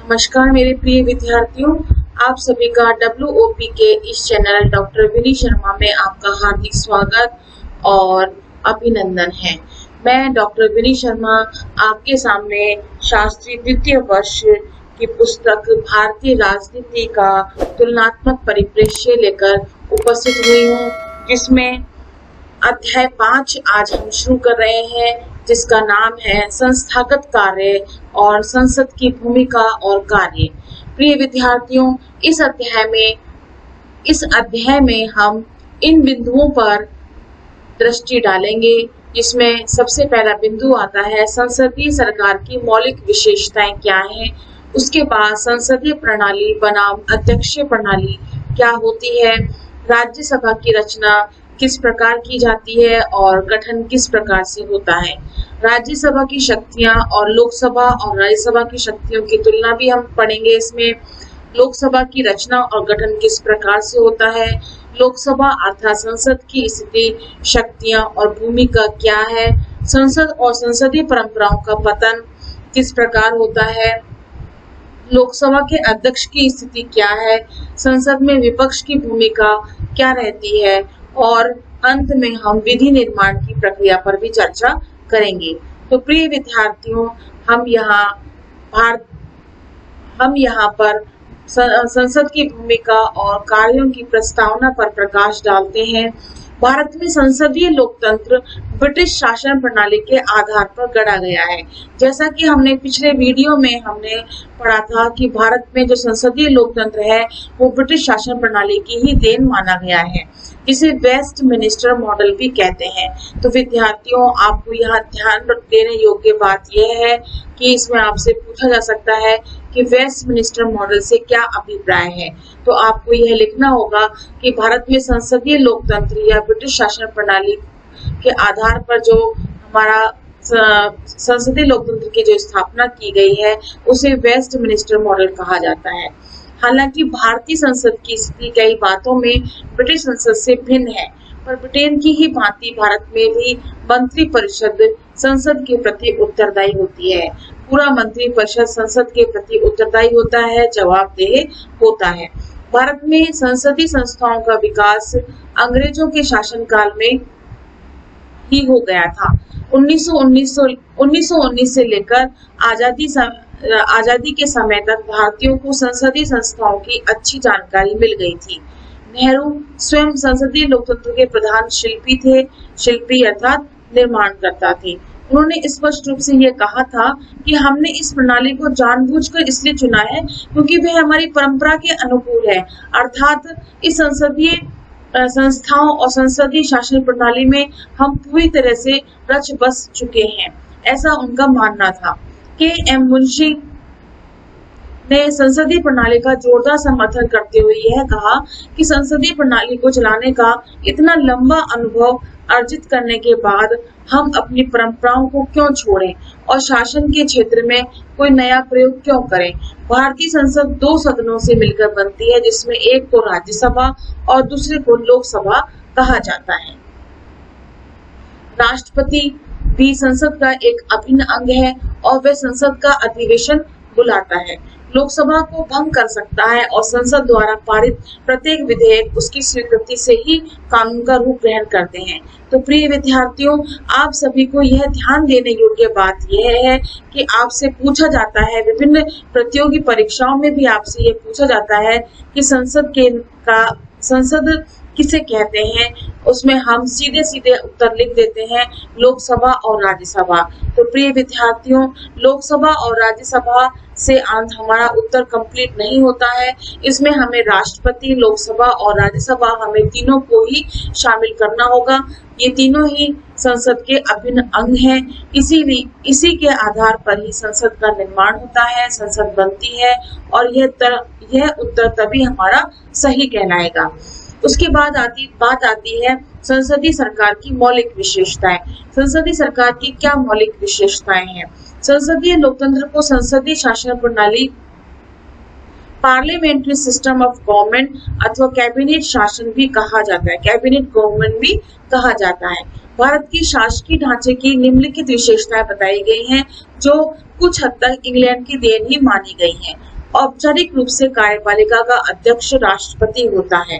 नमस्कार मेरे प्रिय विद्यार्थियों, आप सभी का WOP के इस चैनल डॉक्टर विनी शर्मा में आपका हार्दिक स्वागत और अभिनंदन है। मैं डॉक्टर विनी शर्मा आपके सामने शास्त्री द्वितीय वर्ष की पुस्तक भारतीय राजनीति का तुलनात्मक परिप्रेक्ष्य लेकर उपस्थित हुई हूँ, जिसमें अध्याय 5 आज हम शुरू कर रहे हैं, जिसका नाम है संस्थागत कार्य और संसद की भूमिका और कार्य। प्रिय विद्यार्थियों, इस अध्याय में हम इन बिंदुओं पर दृष्टि डालेंगे, जिसमें सबसे पहला बिंदु आता है संसदीय सरकार की मौलिक विशेषताएं क्या हैं। उसके बाद संसदीय प्रणाली बनाम अध्यक्षीय प्रणाली क्या होती है, राज्यसभा की रचना किस प्रकार की जाती है और गठन किस प्रकार से होता है, राज्यसभा की शक्तियां और लोकसभा और राज्यसभा की शक्तियों की तुलना भी हम पढ़ेंगे। इसमें लोकसभा की रचना और गठन किस प्रकार से होता है, लोकसभा अर्थात संसद की स्थिति, शक्तियां और भूमिका क्या है, संसद और संसदीय परंपराओं का पतन किस प्रकार होता है, लोकसभा के अध्यक्ष की स्थिति क्या है, संसद में विपक्ष की भूमिका क्या रहती है और अंत में हम विधि निर्माण की प्रक्रिया पर भी चर्चा करेंगे। तो प्रिय विद्यार्थियों, हम यहाँ पर संसद की भूमिका और कार्यों की प्रस्तावना पर प्रकाश डालते हैं। भारत में संसदीय लोकतंत्र ब्रिटिश शासन प्रणाली के आधार पर गढ़ा गया है। जैसा कि हमने पिछले वीडियो में हमने पढ़ा था कि भारत में जो संसदीय लोकतंत्र है वो ब्रिटिश शासन प्रणाली की ही देन माना गया है, जिसे वेस्टमिनिस्टर मॉडल भी कहते हैं। तो विद्यार्थियों, आपको यहाँ ध्यान देने योग्य बात यह है कि इसमें आपसे पूछा जा सकता है कि वेस्टमिनिस्टर मॉडल से क्या अभिप्राय है। तो आपको यह लिखना होगा कि भारत में संसदीय लोकतंत्र या ब्रिटिश शासन प्रणाली के आधार पर जो हमारा संसदीय लोकतंत्र की जो स्थापना की गई है उसे वेस्टमिनिस्टर मॉडल कहा जाता है। हालांकि भारतीय संसद की स्थिति कई बातों में ब्रिटिश संसद से भिन्न है, पर ब्रिटेन की ही भांति भारत में भी मंत्री परिषद संसद के प्रति उत्तरदायी होती है। पूरा मंत्री परिषद संसद के प्रति उत्तरदायी होता है, जवाबदेह होता है। भारत में संसदीय संस्थाओं का विकास अंग्रेजों के शासनकाल में ही हो गया था। 1919 से लेकर आजादी के समय तक भारतीयों को संसदीय संस्थाओं की अच्छी जानकारी मिल गई थी। नेहरू स्वयं संसदीय लोकतंत्र के प्रधान शिल्पी अर्थात निर्माणकर्ता थे। उन्होंने स्पष्ट रूप से ये कहा था कि हमने इस प्रणाली को जानबूझकर इसलिए चुना है क्योंकि वह हमारी परंपरा के अनुकूल है, अर्थात इस संसदीय संस्थाओं और संसदीय शासन प्रणाली में हम पूरी तरह से रच बस चुके हैं, ऐसा उनका मानना था। के.एम. मुंशी ने संसदीय प्रणाली का जोरदार समर्थन करते हुए यह कहा कि संसदीय प्रणाली को चलाने का इतना लंबा अनुभव अर्जित करने के बाद हम अपनी परंपराओं को क्यों छोड़ें और शासन के क्षेत्र में कोई नया प्रयोग क्यों करें। भारतीय संसद 2 सदनों से मिलकर बनती है, जिसमें एक को राज्यसभा और दूसरे को लोकसभा कहा जाता है। राष्ट्रपति भी संसद का एक अभिन्न अंग है और वह संसद का अधिवेशन बुलाता है, लोकसभा को भंग कर सकता है और संसद द्वारा पारित प्रत्येक विधेयक उसकी स्वीकृति से ही कानून का रूप ग्रहण करते हैं। तो प्रिय विद्यार्थियों, आप सभी को यह ध्यान देने योग्य बात यह है कि आपसे पूछा जाता है, विभिन्न प्रतियोगी परीक्षाओं में भी आपसे यह पूछा जाता है कि संसद किसे कहते हैं। उसमें हम सीधे सीधे उत्तर लिख देते हैं, लोकसभा और राज्यसभा। तो प्रिय विद्यार्थियों, लोकसभा और राज्यसभा से हमारा उत्तर कंप्लीट नहीं होता है। इसमें हमें राष्ट्रपति, लोकसभा और राज्यसभा, हमें तीनों को ही शामिल करना होगा। ये तीनों ही संसद के अभिन्न अंग हैं। इसी के आधार पर ही संसद का निर्माण होता है, संसद बनती है और यह उत्तर तभी हमारा सही कहलाएगा। उसके बाद बात आती है संसदीय सरकार की मौलिक विशेषताएं। संसदीय सरकार की क्या मौलिक विशेषताएं हैं? संसदीय लोकतंत्र को संसदीय शासन प्रणाली, पार्लियामेंट्री सिस्टम ऑफ गवर्नमेंट अथवा कैबिनेट शासन भी कहा जाता है, कैबिनेट गवर्नमेंट भी कहा जाता है। भारत की शासकीय ढांचे की निम्नलिखित विशेषताएं बताई गई हैं, जो कुछ हद तक इंग्लैंड की देन ही मानी गई हैं। औपचारिक रूप से कार्यपालिका का अध्यक्ष राष्ट्रपति होता है।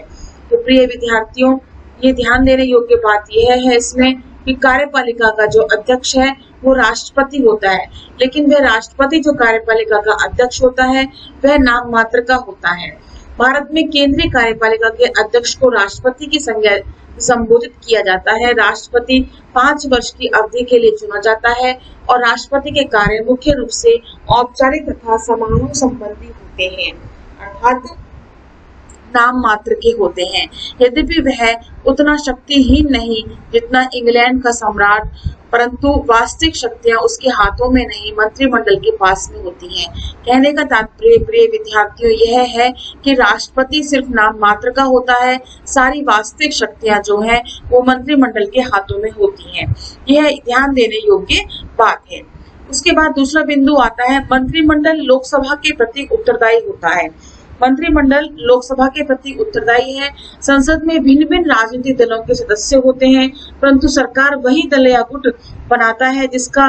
तो प्रिय विद्यार्थियों, ये ध्यान देने योग्य बात यह है इसमें कि कार्यपालिका का जो अध्यक्ष है वो राष्ट्रपति होता है, लेकिन वह राष्ट्रपति जो कार्यपालिका का अध्यक्ष होता है वह नाम मात्र का होता है। भारत में केंद्रीय कार्यपालिका के अध्यक्ष को राष्ट्रपति की संज्ञा संबोधित किया जाता है। राष्ट्रपति 5 वर्ष की अवधि के लिए चुना जाता है और राष्ट्रपति के कार्य मुख्य रूप से औपचारिक तथा समारोह संबंधी होते हैं, अर्थात नाम मात्र के होते हैं। यद्यपि वह उतना शक्तिहीन नहीं जितना इंग्लैंड का सम्राट, परंतु वास्तविक शक्तियां उसके हाथों में नहीं मंत्रिमंडल के पास में होती हैं। कहने का तात्पर्य प्रिय विद्यार्थियों यह है कि राष्ट्रपति सिर्फ नाम मात्र का होता है, सारी वास्तविक शक्तियां जो हैं वो मंत्रिमंडल के हाथों में होती हैं। यह ध्यान देने योग्य बात है। उसके बाद दूसरा बिंदु आता है, मंत्रिमंडल लोकसभा के प्रति उत्तरदायी होता है। मंत्रिमंडल लोकसभा के प्रति उत्तरदायी है। संसद में भिन्न भिन्न राजनीतिक दलों के सदस्य होते हैं, परंतु सरकार वही दल या गुट बनाता है जिसका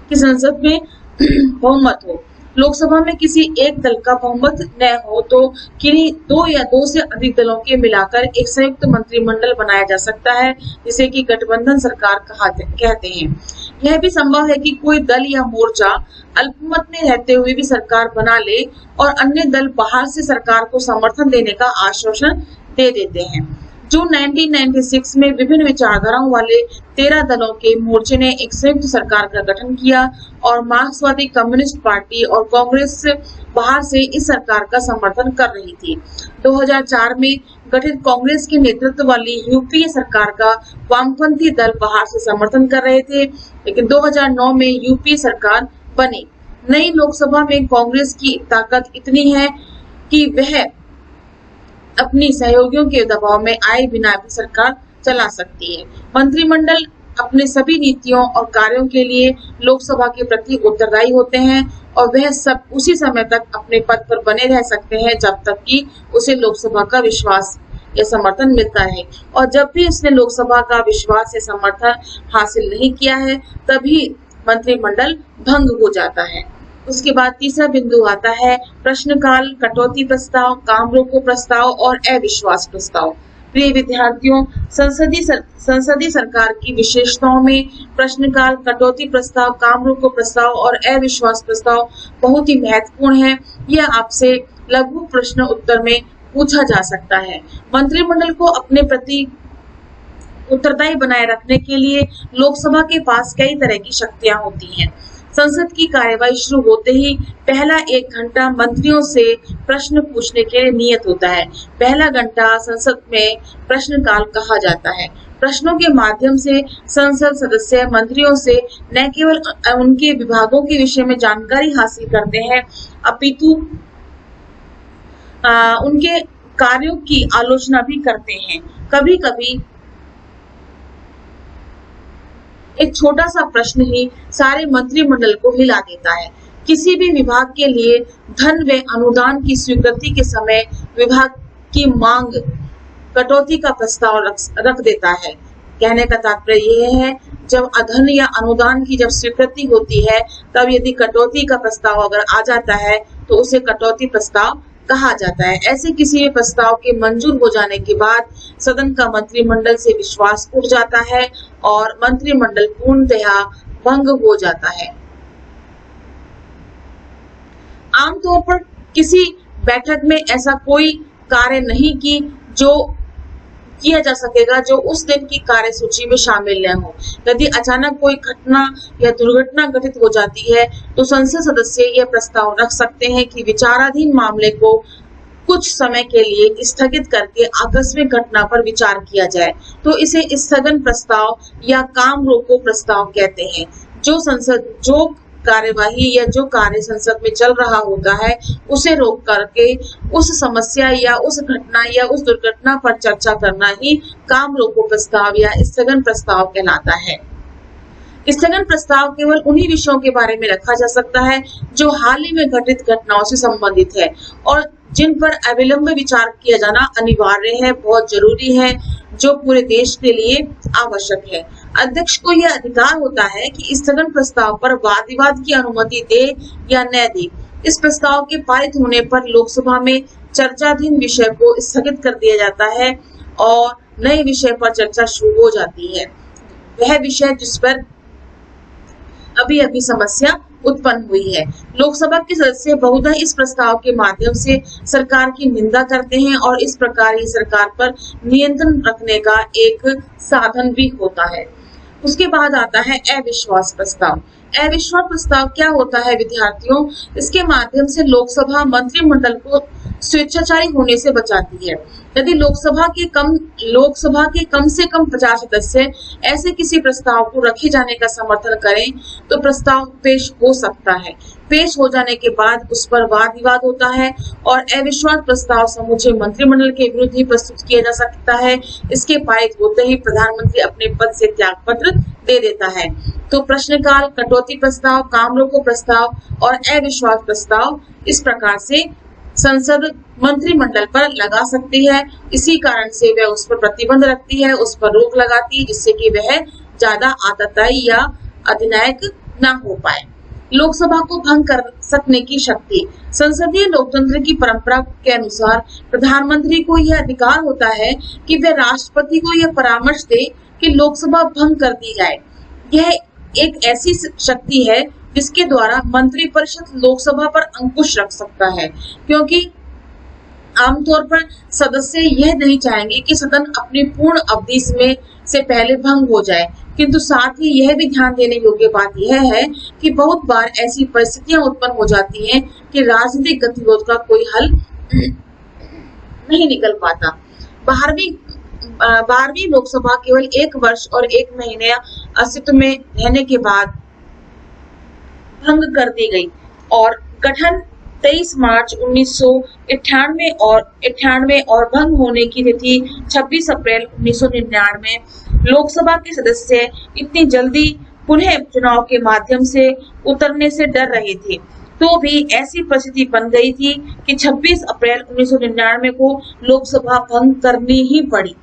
कि संसद में बहुमत हो। लोकसभा में किसी एक दल का बहुमत न हो तो किन्हीं 2 या 2 से अधिक दलों के मिलाकर एक संयुक्त मंत्रिमंडल बनाया जा सकता है, जिसे कि गठबंधन सरकार कहते हैं। यह भी संभव है कि कोई दल या मोर्चा अल्पमत में रहते हुए भी सरकार बना ले और अन्य दल बाहर से सरकार को समर्थन देने का आश्वासन दे देते हैं। जून 1996 में विभिन्न विचारधाराओं वाले 13 दलों के मोर्चे ने एक संयुक्त सरकार का गठन किया और मार्क्सवादी कम्युनिस्ट पार्टी और कांग्रेस बाहर से इस सरकार का समर्थन कर रही थी। 2004 में गठित कांग्रेस के नेतृत्व वाली यूपीए सरकार का वामपंथी दल बाहर से समर्थन कर रहे थे, लेकिन 2009 में यूपीए सरकार बनी। नई लोकसभा में कांग्रेस की ताकत इतनी है कि वह अपनी सहयोगियों के दबाव में आए बिना भी सरकार चला सकती है। मंत्रिमंडल अपने सभी नीतियों और कार्यों के लिए लोकसभा के प्रति उत्तरदायी होते हैं और वह सब उसी समय तक अपने पद पर बने रह सकते हैं जब तक कि उसे लोकसभा का विश्वास या समर्थन मिलता है, और जब भी उसने लोकसभा का विश्वास या समर्थन हासिल नहीं किया है तभी मंत्रिमंडल भंग हो जाता है। उसके बाद तीसरा बिंदु आता है प्रश्नकाल, कटौती प्रस्ताव, काम रोको प्रस्ताव और अविश्वास प्रस्ताव। प्रिय विद्यार्थियों, संसदीय सरकार की विशेषताओं में प्रश्नकाल, कटौती प्रस्ताव, काम रोको प्रस्ताव और अविश्वास प्रस्ताव बहुत ही महत्वपूर्ण है। यह आपसे लघु प्रश्न उत्तर में पूछा जा सकता है। मंत्रिमंडल को अपने प्रति उत्तरदायी बनाए रखने के लिए लोकसभा के पास कई तरह की शक्तियां होती हैं। संसद की कार्यवाही शुरू होते ही पहला 1 घंटा मंत्रियों से प्रश्न पूछने के लिए नियत होता है। पहला घंटा संसद में प्रश्नकाल कहा जाता है। प्रश्नों के माध्यम से संसद सदस्य मंत्रियों से न केवल उनके विभागों के विषय में जानकारी हासिल करते हैं, अपितु उनके कार्यों की आलोचना भी करते हैं। कभी कभी एक छोटा सा प्रश्न ही सारे मंत्रिमंडल को हिला देता है। किसी भी विभाग के लिए धन व अनुदान की स्वीकृति के समय विभाग की मांग कटौती का प्रस्ताव रख देता है। कहने का तात्पर्य यह है, जब धन या अनुदान की जब स्वीकृति होती है तब यदि कटौती का प्रस्ताव अगर आ जाता है तो उसे कटौती प्रस्ताव कहा जाता है। ऐसे किसी भी प्रस्ताव के मंजूर हो जाने के बाद सदन का मंत्रिमंडल से विश्वास उठ जाता है और मंत्रिमंडल पूर्णतः भंग हो जाता है। आमतौर पर किसी बैठक में ऐसा कोई कार्य नहीं किया जा सकेगा जो उस दिन की कार्य सूची में शामिल न हो। यदि अचानक कोई घटना या दुर्घटना घटित हो जाती है तो संसद सदस्य यह प्रस्ताव रख सकते हैं कि विचाराधीन मामले को कुछ समय के लिए स्थगित करके आकस्मिक घटना पर विचार किया जाए, तो इसे स्थगन प्रस्ताव या काम रोको प्रस्ताव कहते हैं। जो कार्यवाही या जो कार्य संसद में चल रहा होता है उसे रोक करके उस समस्या या उस घटना या उस दुर्घटना पर चर्चा करना ही काम रोको प्रस्ताव या स्थगन प्रस्ताव कहलाता है। स्थगन प्रस्ताव केवल उन्हीं विषयों के बारे में रखा जा सकता है जो हाल ही में घटित घटनाओं से संबंधित है और जिन पर अविलंब विचार किया जाना अनिवार्य है, बहुत जरूरी है, जो पूरे देश के लिए आवश्यक है। अध्यक्ष को यह अधिकार होता है कि स्थगन प्रस्ताव पर वाद विवाद की अनुमति दे या न दे। इस प्रस्ताव के पारित होने पर लोकसभा में चर्चाधीन विषय को स्थगित कर दिया जाता है और नए विषय पर चर्चा शुरू हो जाती है। वह विषय जिस पर अभी समस्या उत्पन्न हुई है। लोकसभा के सदस्य बहुधा इस प्रस्ताव के माध्यम से सरकार की निंदा करते हैं और इस प्रकार ये सरकार पर नियंत्रण रखने का एक साधन भी होता है। उसके बाद आता है अविश्वास प्रस्ताव। अविश्वास प्रस्ताव क्या होता है विद्यार्थियों? इसके माध्यम से लोकसभा मंत्रिमंडल को स्वेच्छाचारी होने से बचाती है। यदि लोकसभा के कम से कम 50 सदस्य ऐसे किसी प्रस्ताव को रखे जाने का समर्थन करें तो प्रस्ताव पेश हो सकता है। पेश हो जाने के बाद उस पर वाद विवाद होता है और अविश्वास प्रस्ताव समूचे मंत्रिमंडल के विरुद्ध ही प्रस्तुत किया जा सकता है। इसके पारित होते ही प्रधानमंत्री अपने पद से त्याग पत्र दे देता है। तो प्रश्नकाल, कटौती प्रस्ताव, काम रोको प्रस्ताव और अविश्वास प्रस्ताव इस प्रकार से संसद मंत्रिमंडल पर लगा सकती है। इसी कारण से वह उस पर प्रतिबंध रखती है, उस पर रोक लगाती है, जिससे कि वह ज्यादा आतताई या अधिनायक ना हो पाए। लोकसभा को भंग कर सकने की शक्ति। संसदीय लोकतंत्र की परंपरा के अनुसार प्रधानमंत्री को यह अधिकार होता है कि वह राष्ट्रपति को यह परामर्श दे कि लोकसभा भंग कर दी जाए। यह एक ऐसी शक्ति है जिसके द्वारा मंत्रिपरिषद लोकसभा पर अंकुश रख सकता है, क्योंकि आमतौर पर सदस्य यह नहीं चाहेंगे कि सदन अपनी पूर्ण अवधि में से पहले भंग हो जाए, किंतु साथ ही यह भी ध्यान देने योग्य बात यह है कि बहुत बार ऐसी परिस्थितियां उत्पन्न हो जाती हैं कि राजनीतिक गतिरोध का कोई हल नहीं निकल पाता। 12वीं लोकसभा केवल 1 वर्ष और 1 महीने अस्तित्व में रहने के बाद भंग कर दी गई और गठन 23 मार्च 1998 और भंग होने की तिथि 26 अप्रैल 1999। लोकसभा के सदस्य इतनी जल्दी पुनः चुनाव के माध्यम से उतरने से डर रहे थे, तो भी ऐसी परिस्थिति बन गई थी कि 26 अप्रैल 1999 को लोकसभा भंग करनी ही पड़ी।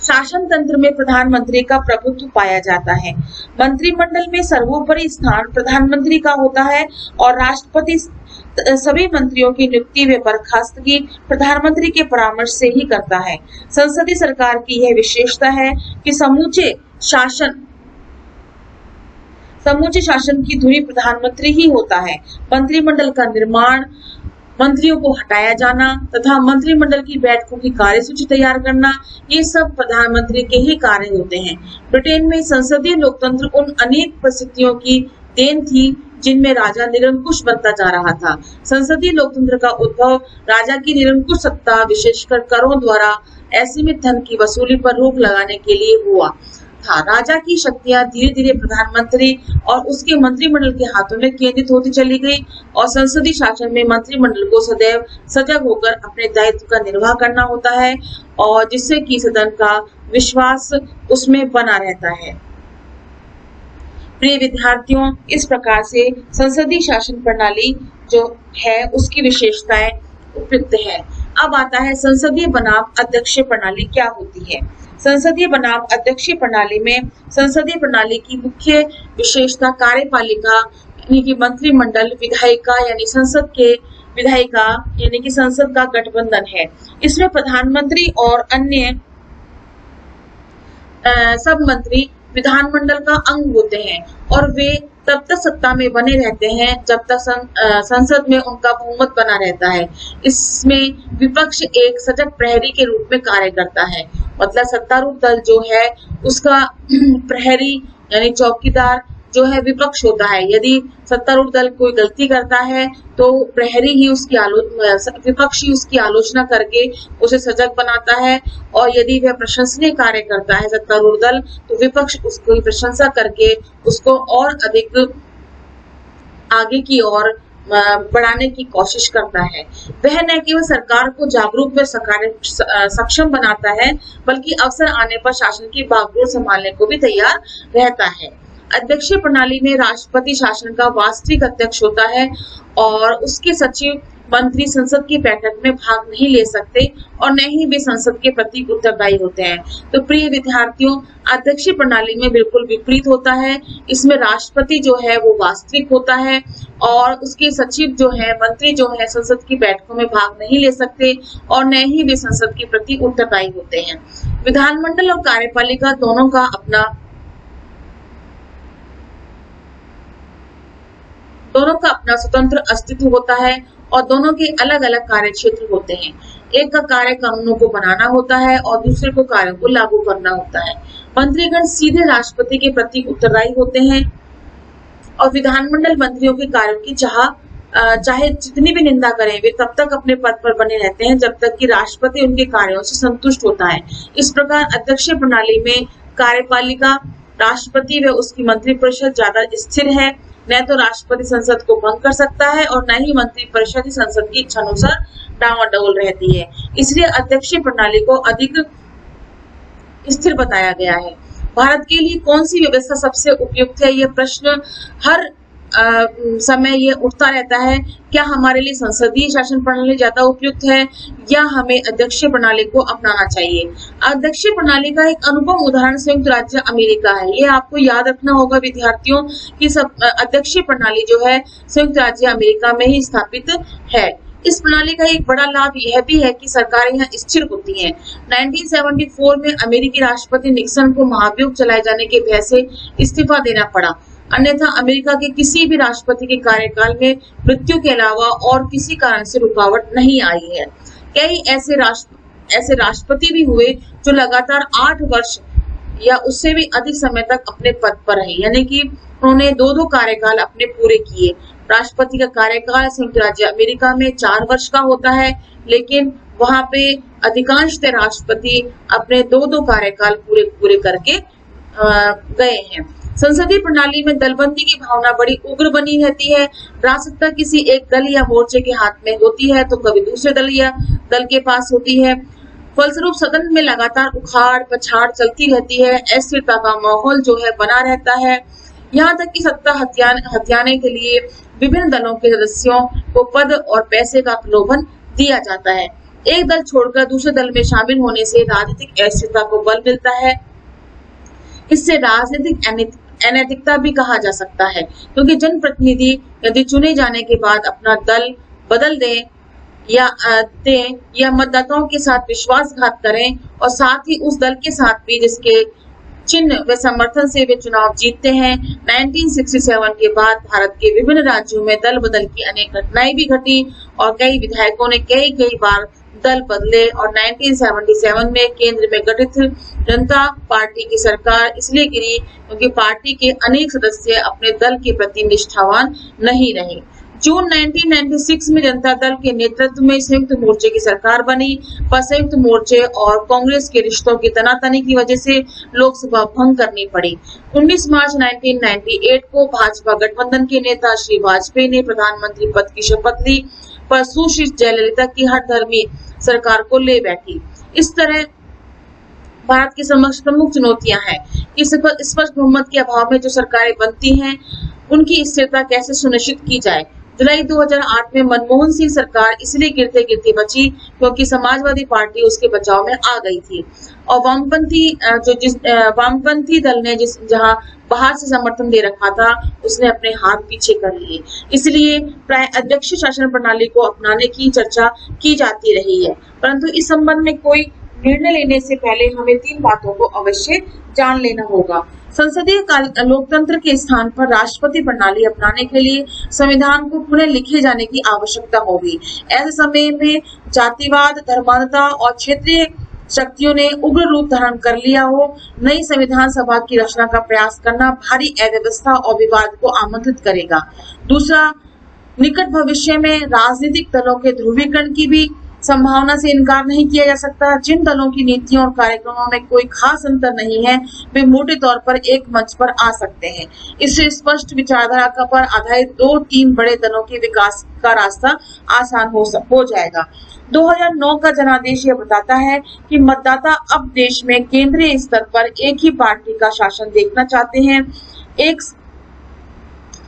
शासन तंत्र में प्रधानमंत्री का प्रभुत्व पाया जाता है। मंत्रिमंडल में सर्वोपरि स्थान प्रधानमंत्री का होता है और राष्ट्रपति सभी मंत्रियों की नियुक्ति व बर्खास्तगी प्रधानमंत्री के परामर्श से ही करता है। संसदीय सरकार की यह विशेषता है कि समूचे शासन की धुरी प्रधानमंत्री ही होता है। मंत्रिमंडल का निर्माण, मंत्रियों को हटाया जाना तथा मंत्रिमंडल की बैठकों की कार्यसूची तैयार करना, ये सब प्रधानमंत्री के ही कार्य होते हैं। ब्रिटेन में संसदीय लोकतंत्र उन अनेक परिस्थितियों की देन थी जिनमें राजा निरंकुश बनता जा रहा था। संसदीय लोकतंत्र का उद्भव राजा की निरंकुश सत्ता, विशेषकर करों द्वारा असीमित धन की वसूली पर रोक लगाने के लिए हुआ था। राजा की शक्तियां धीरे धीरे प्रधानमंत्री और उसके मंत्रिमंडल के हाथों में केंद्रित होती चली गई और संसदीय शासन में मंत्रिमंडल को सदैव सजग होकर अपने दायित्व का निर्वाह करना होता है और जिससे कि सदन का विश्वास उसमें बना रहता है। प्रिय विद्यार्थियों, इस प्रकार से संसदीय शासन प्रणाली जो है उसकी विशेषताएं उपयुक्त है। अब आता है संसदीय बनाम अध्यक्षीय प्रणाली क्या होती है। संसदीय बनाम अध्यक्षीय प्रणाली में संसदीय प्रणाली की मुख्य विशेषता कार्यपालिका यानी कि मंत्रिमंडल, विधायिका यानी संसद का गठबंधन है। इसमें प्रधानमंत्री और अन्य सब मंत्री विधानमंडल का अंग होते हैं और वे तब तक सत्ता में बने रहते हैं जब तक संसद में उनका बहुमत बना रहता है। इसमें विपक्ष एक सजग प्रहरी के रूप में कार्य करता है, मतलब सत्तारूढ़ दल जो है उसका प्रहरी यानी चौकीदार जो है विपक्ष होता है। यदि सत्तारूढ़ दल कोई गलती करता है तो प्रहरी ही विपक्ष ही उसकी आलोचना करके उसे सजग बनाता है और यदि वह प्रशंसनीय कार्य करता है सत्तारूढ़ दल तो विपक्ष उसकी प्रशंसा करके उसको और अधिक आगे की ओर बढ़ाने की कोशिश करता है। वह न केवल सरकार को जागरूक व सक्षम बनाता है बल्कि अवसर आने पर शासन की बागडोर संभालने को भी तैयार रहता है। अध्यक्षीय प्रणाली में राष्ट्रपति शासन का वास्तविक अध्यक्ष होता है और उसके सचिव मंत्री संसद की बैठक में भाग नहीं ले सकते और न ही वे संसद के प्रति उत्तरदायी होते हैं। तो प्रिय विद्यार्थियों, अध्यक्षीय प्रणाली में बिल्कुल विपरीत होता है। इसमें राष्ट्रपति जो है वो वास्तविक होता है और उसके सचिव जो है, मंत्री जो है, संसद की बैठकों में भाग नहीं ले सकते और न ही वे संसद के प्रति उत्तरदायी होते हैं। विधानमंडल और कार्यपालिका दोनों का अपना स्वतंत्र अस्तित्व होता है और दोनों के अलग अलग कार्य क्षेत्र होते हैं। एक का कार्य कानूनों को बनाना होता है और दूसरे को कार्यों को लागू करना होता है। मंत्रीगण सीधे राष्ट्रपति के प्रति उत्तरदायी होते हैं और विधानमंडल मंत्रियों के कार्यों की चाहे जितनी भी निंदा करें, वे तब तक अपने पद पर बने रहते हैं जब तक कि राष्ट्रपति उनके कार्यों से संतुष्ट होता है। इस प्रकार अध्यक्षीय प्रणाली में कार्यपालिका, राष्ट्रपति व उसकी मंत्रिपरिषद ज्यादा स्थिर है। न तो राष्ट्रपति संसद को भंग कर सकता है और न ही मंत्रिपरिषद संसद की इच्छानुसार डावाडोल रहती है। इसलिए अध्यक्षीय प्रणाली को अधिक स्थिर बताया गया है। भारत के लिए कौन सी व्यवस्था सबसे उपयुक्त है, यह प्रश्न हर समय ये उठता रहता है। क्या हमारे लिए संसदीय शासन प्रणाली ज्यादा उपयुक्त है या हमें अध्यक्षीय प्रणाली को अपनाना चाहिए? अध्यक्षीय प्रणाली का एक अनुपम उदाहरण संयुक्त राज्य अमेरिका है। ये आपको याद रखना होगा विद्यार्थियों कि अध्यक्षीय प्रणाली जो है संयुक्त राज्य अमेरिका में ही स्थापित है। इस प्रणाली का एक बड़ा लाभ यह भी है कि सरकारें यहाँ स्थिर होती हैं। 1974 में अमेरिकी राष्ट्रपति निक्सन को महाभियोग चलाए जाने के भय से इस्तीफा देना पड़ा, अन्यथा अमेरिका के किसी भी राष्ट्रपति के कार्यकाल में मृत्यु के अलावा और किसी कारण से रुकावट नहीं आई है। कई ऐसे राष्ट्रपति भी हुए जो लगातार 8 वर्ष या उससे भी अधिक समय तक अपने पद पर रहे, यानी कि उन्होंने 2 कार्यकाल अपने पूरे किए। राष्ट्रपति का कार्यकाल संयुक्त राज्य अमेरिका में 4 वर्ष का होता है, लेकिन वहां पे अधिकांशतः राष्ट्रपति अपने 2 कार्यकाल पूरे करके गए हैं। संसदीय प्रणाली में दलबंदी की भावना बड़ी उग्र बनी रहती है। राजसत्ता किसी एक दल या मोर्चे के हाथ में होती है तो कभी दूसरे दल या दल के पास होती है। फलस्वरूप सदन में लगातार उखाड़ पछाड़ चलती रहती है। अस्थिरता का माहौल जो है बना रहता है। यहाँ तक कि सत्ता हथियाने के लिए विभिन्न दलों के सदस्यों को पद और पैसे का प्रलोभन दिया जाता है। एक दल छोड़कर दूसरे दल में शामिल होने से राजनीतिक अस्थिरता को बल मिलता है। इससे राजनीतिक अनैतिकता भी कहा जा सकता है, क्योंकि जनप्रतिनिधि यदि चुने जाने के बाद अपना दल बदल दें या मतदाताओं के साथ विश्वासघात करें और साथ ही उस दल के साथ भी जिसके चिन्ह व समर्थन से वे चुनाव जीतते हैं। 1967 के बाद भारत के विभिन्न राज्यों में दल बदल की अनेक घटनाएं भी घटी और कई विधायकों ने कई बार दल बदले और 1977 में केंद्र में गठित जनता पार्टी की सरकार इसलिए गिरी क्योंकि पार्टी के अनेक सदस्य अपने दल के प्रति निष्ठावान नहीं रहे। जून 1996 में जनता दल के नेतृत्व में संयुक्त मोर्चे की सरकार बनी, पर संयुक्त मोर्चे और कांग्रेस के रिश्तों की तनातनी की वजह से लोकसभा भंग करनी पड़ी। 19 मार्च 1998 को भाजपा गठबंधन के नेता श्री वाजपेयी ने प्रधानमंत्री पद की शपथ ली, पर सुश्री जयललिता की हठधर्मी सरकार को ले बैठी। इस तरह भारत के समक्ष प्रमुख चुनौतियां हैं कि स्पष्ट बहुमत के अभाव में जो सरकारें बनती हैं उनकी स्थिरता कैसे सुनिश्चित की जाए। जुलाई 2008 में मनमोहन सिंह सरकार इसलिए गिरते बची क्योंकि समाजवादी पार्टी उसके बचाव में आ गई थी और वामपंथी दल ने जहां बाहर से समर्थन दे रखा था उसने अपने हाथ पीछे कर लिए। इसलिए प्राय अध्यक्षीय शासन प्रणाली को अपनाने की चर्चा की जाती रही है, परंतु इस संबंध में कोई निर्णय लेने से पहले हमें 3 बातों को अवश्य जान लेना होगा। संसदीय लोकतंत्र के स्थान पर राष्ट्रपति प्रणाली अपनाने के लिए संविधान को पुनः लिखे जाने की आवश्यकता होगी। ऐसे समय में जातिवाद, धर्मांधता और क्षेत्रीय शक्तियों ने उग्र रूप धारण कर लिया हो, नई संविधान सभा की रचना का प्रयास करना भारी अव्यवस्था और विवाद को आमंत्रित करेगा। दूसरा, निकट भविष्य में राजनीतिक दलों के ध्रुवीकरण की भी संभावना से इनकार नहीं किया जा सकता। जिन दलों की नीतियों और कार्यक्रमों में कोई खास अंतर नहीं है, वे मोटे तौर पर एक मंच पर आ सकते हैं। इससे स्पष्ट विचारधारा पर आधारित 2-3 बड़े दलों के विकास का रास्ता आसान हो जाएगा। 2009 का जनादेश यह बताता है कि मतदाता अब देश में केंद्रीय स्तर पर एक ही पार्टी का शासन देखना चाहते हैं।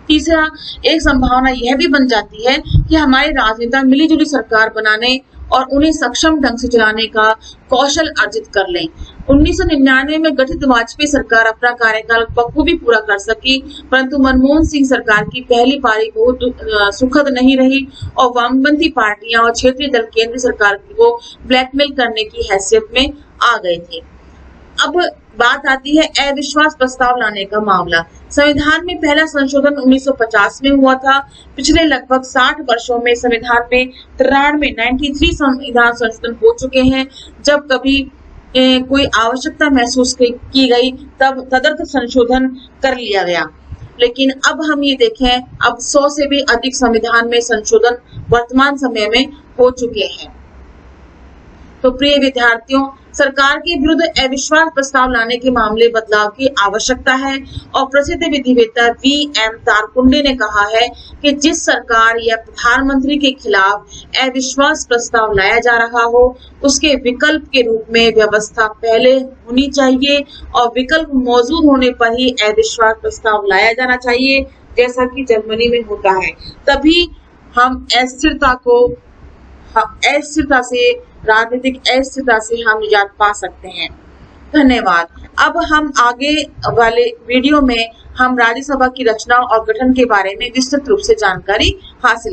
तीसरा, एक संभावना यह भी बन जाती है कि हमारे राजनेता मिलीजुली सरकार बनाने और उन्हें सक्षम ढंग से चलाने का कौशल अर्जित कर लें। 1999 में गठित वाजपेयी सरकार अपना कार्यकाल बखूबी पूरा कर सकी, परंतु मनमोहन सिंह सरकार की पहली पारी बहुत सुखद नहीं रही और वामपंथी पार्टियां और क्षेत्रीय दल केंद्र सरकार को ब्लैकमेल करने की हैसियत में आ गए थे। अब बात आती है अविश्वास प्रस्ताव लाने का मामला। संविधान में पहला संशोधन 1950 में हुआ था। पिछले लगभग 60 वर्षों में संविधान में 93 संविधान संशोधन हो चुके हैं। जब कभी कोई आवश्यकता महसूस की गई तब तदर्थ संशोधन कर लिया गया, लेकिन अब हम ये देखें, अब 100 से भी अधिक संविधान में संशोधन वर्तमान समय में हो चुके हैं। तो प्रिय विद्यार्थियों, सरकार के विरुद्ध अविश्वास प्रस्ताव लाने के मामले बदलाव की आवश्यकता है और प्रसिद्ध विधिवेत्ता V.M. तारकुंडे ने कहा है कि जिस सरकार या प्रधानमंत्री के खिलाफ अविश्वास प्रस्ताव लाया जा रहा हो, उसके विकल्प के रूप में व्यवस्था पहले होनी चाहिए और विकल्प मौजूद होने पर ही अविश्वास प्रस्ताव लाया जाना चाहिए, जैसा कि जर्मनी में होता है। तभी हम अस्थिरता से राजनीतिक अस्थिरता से हम निजात पा सकते हैं। धन्यवाद। अब हम आगे वाले वीडियो में हम राज्यसभा की रचना और गठन के बारे में विस्तृत रूप से जानकारी हासिल